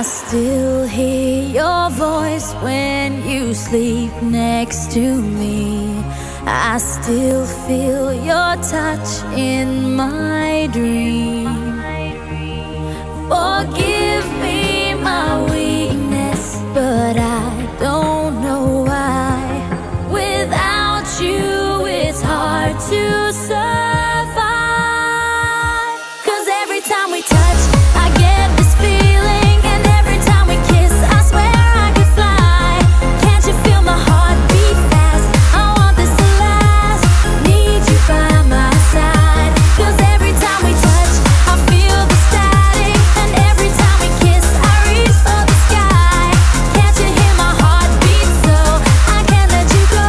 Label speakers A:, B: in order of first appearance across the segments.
A: I still hear your voice when you sleep next to me. I still feel your touch in my dream. Forgive me my weakness, but I don't know why. Without you, it's hard to survive. 'Cause every time we touch, I get this feeling, and every time we kiss, I swear I could fly. Can't you feel my heart beat fast? I want this to last. Need you by my side. 'Cause every time we touch, I feel the static, and every time we kiss, I reach for the sky. Can't you hear my heart beat? So I can't let you go.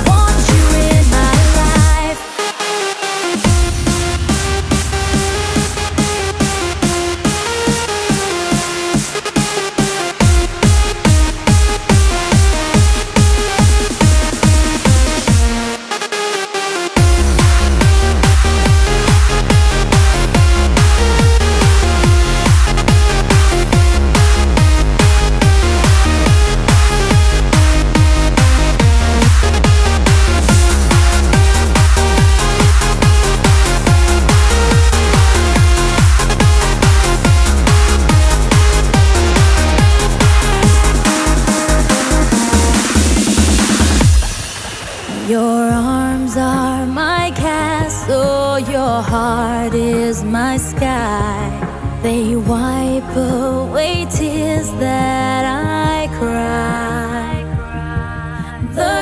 A: Want you in my life. Your arms are my castle, your heart is my sky. They wipe away tears that I cry. The